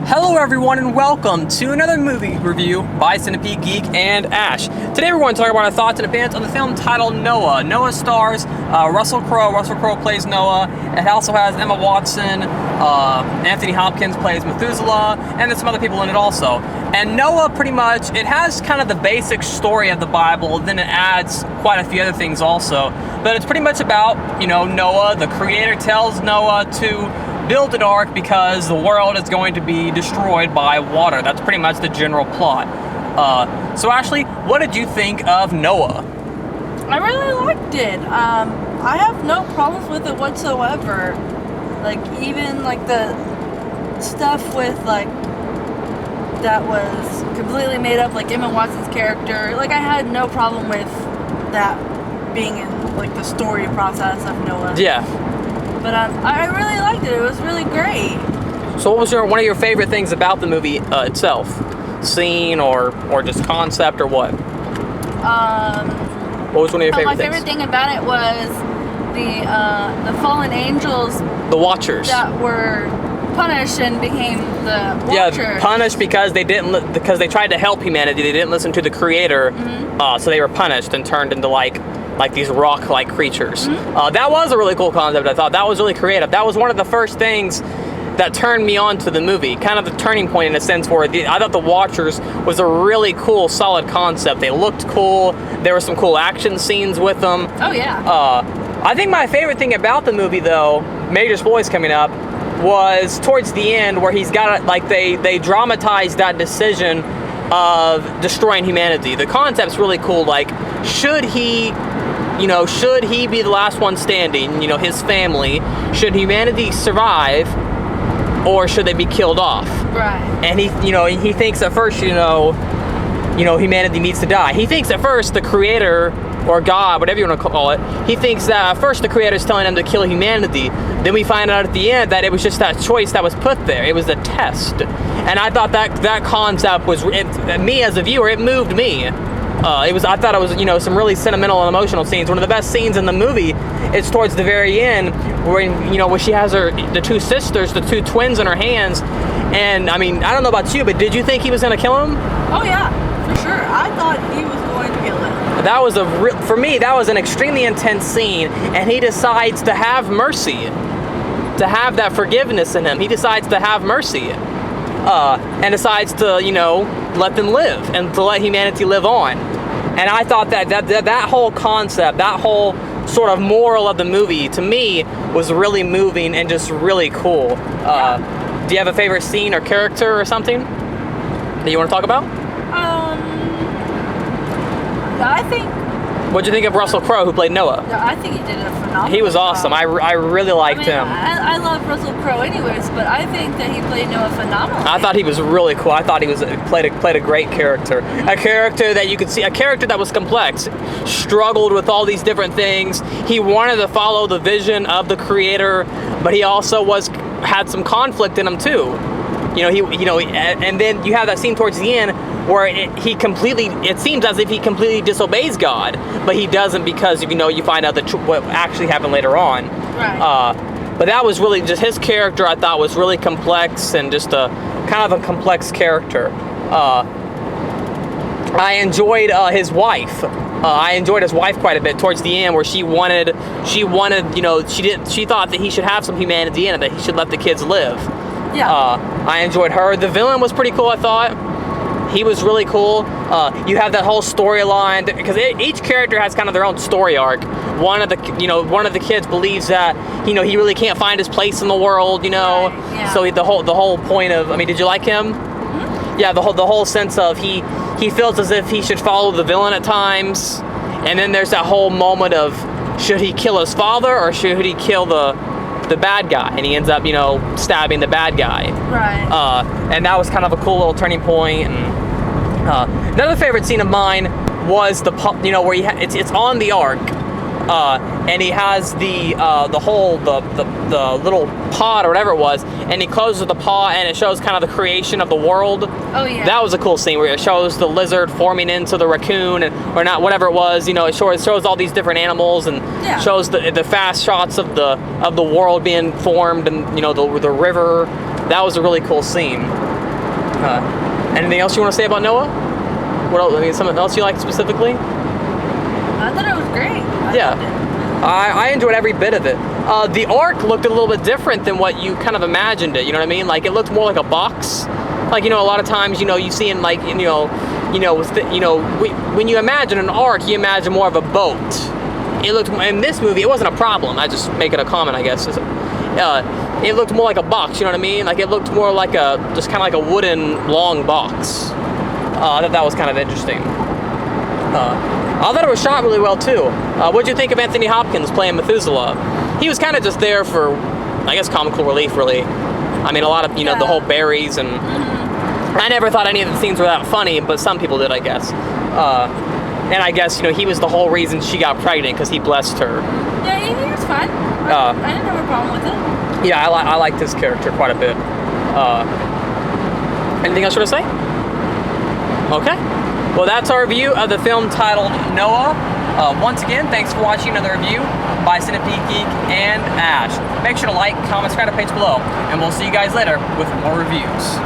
Hello everyone and welcome to another movie review by Centipede Geek and Ash. Today we're going to talk about our thoughts and opinions on the film titled Noah. Noah stars Russell Crowe. Russell Crowe plays Noah. It also has Emma Watson, Anthony Hopkins plays Methuselah, and there's some other people in it also. And Noah, pretty much, it has kind of the basic story of the Bible, then it adds quite a few other things also. But it's pretty much about, Noah. The creator tells Noah to build an ark because the world is going to be destroyed by water. That's pretty much the general plot. So Ashley, what did you think of Noah? I really liked it. I have no problems with it whatsoever. Like, even like the stuff with that was completely made up, like Emma Watson's character. Like, I had no problem with that being in like the story process of Noah. Yeah. But I really liked it. It was really great. So what was one of your favorite things about the movie itself? Scene or just concept or what? What was one of your favorite things? My favorite thing about it was the fallen angels. The Watchers. That were punished and became the Watchers. Yeah, punished because they they tried to help humanity. They didn't listen to the Creator, so they were punished and turned into like these rock-like creatures. That was a really cool concept. I thought that was really creative. That was one of the first things that turned me on to the movie. Kind of the turning point in a sense where I thought the Watchers was a really cool, solid concept. They looked cool. There were some cool action scenes with them. Oh yeah. I think my favorite thing about the movie, though, major spoilers coming up, was towards the end where he's got they dramatized that decision of destroying humanity. The concept's really cool. Like, should he be the last one standing, his family, should humanity survive or should they be killed off? Right. And he thinks at first, humanity needs to die. He thinks at first the Creator or God, whatever you want to call it, he thinks that at first the Creator is telling him to kill humanity. Then we find out at the end that it was just that choice that was put there. It was a test. And I thought that concept was, me as a viewer, it moved me. I thought it was, some really sentimental and emotional scenes. One of the best scenes in the movie is towards the very end where she has the two sisters, the two twins in her hands. And I mean, I don't know about you, but did you think he was going to kill him? Oh yeah, for sure. I thought he was going to kill him. That was for me, that was an extremely intense scene, and he decides to have mercy, to have that forgiveness in him. He decides to have mercy, and decides to, let them live and to let humanity live on. And I thought that whole concept, that whole sort of moral of the movie, to me, was really moving and just really cool. Do you have a favorite scene or character or something that you want to talk about? I think. What'd you think of Russell Crowe, who played Noah? I think he did a phenomenal He was awesome. job. I really liked him. I love Russell Crowe anyways, but I think that he played Noah phenomenally. I thought he was really cool. I thought he played a great character. A character that you could see, a character that was complex, struggled with all these different things. He wanted to follow the vision of the Creator, but he also had some conflict in him too. And then you have that scene towards the end where it seems as if he completely disobeys God, but he doesn't because, you find out what actually happened later on. Right. But that was really just his character. I thought was really complex and just a kind of a complex character. I enjoyed his wife. I enjoyed his wife quite a bit towards the end, where she wanted, she thought that he should have some humanity in it, that he should let the kids live. Yeah. I enjoyed her. The villain was pretty cool, I thought. He was really cool. You have that whole storyline because each character has kind of their own story arc. One of the kids believes that he really can't find his place in the world. Right, yeah. So the whole point of, did you like him? Mm-hmm. Yeah, the whole sense of he feels as if he should follow the villain at times, and then there's that whole moment of should he kill his father or should he kill the bad guy, and he ends up stabbing the bad guy. Right. And that was kind of a cool little turning point. And another favorite scene of mine was where it's on the ark, and he has the little pod or whatever it was, and he closes the pod and it shows kind of the creation of the world. Oh yeah. That was a cool scene where it shows the lizard forming into the raccoon, or not, whatever it was. It shows all these different animals and shows the fast shots of the world being formed, and the river. That was a really cool scene. Anything else you want to say about Noah? What else? I mean, something else you like specifically? I thought it was great. Yeah. Loved it. I enjoyed every bit of it. The arc looked a little bit different than what you kind of imagined it. You know what I mean? Like it looked more like a box. Like, you know, a lot of times, you know, you see in like, when you imagine an arc, you imagine more of a boat. It looked, in this movie, it wasn't a problem. I just make it a comment, I guess. It looked more like a box. You know what I mean? Like it looked more like just kind of like a wooden long box. I thought that was kind of interesting. I thought it was shot really well too. What'd you think of Anthony Hopkins playing Methuselah? He was kind of just there for, I guess, comical relief, really. I mean, a lot of, the whole berries and... I never thought any of the scenes were that funny, but some people did, I guess. And I guess, he was the whole reason she got pregnant, because he blessed her. Yeah, he was fine. I didn't have a problem with it. Yeah, I liked his character quite a bit. Anything else you want to say? Okay. Well, that's our review of the film titled Noah. Once again, thanks for watching another review by Centipede Geek and Ash. Make sure to like, comment, subscribe to the page below, and we'll see you guys later with more reviews.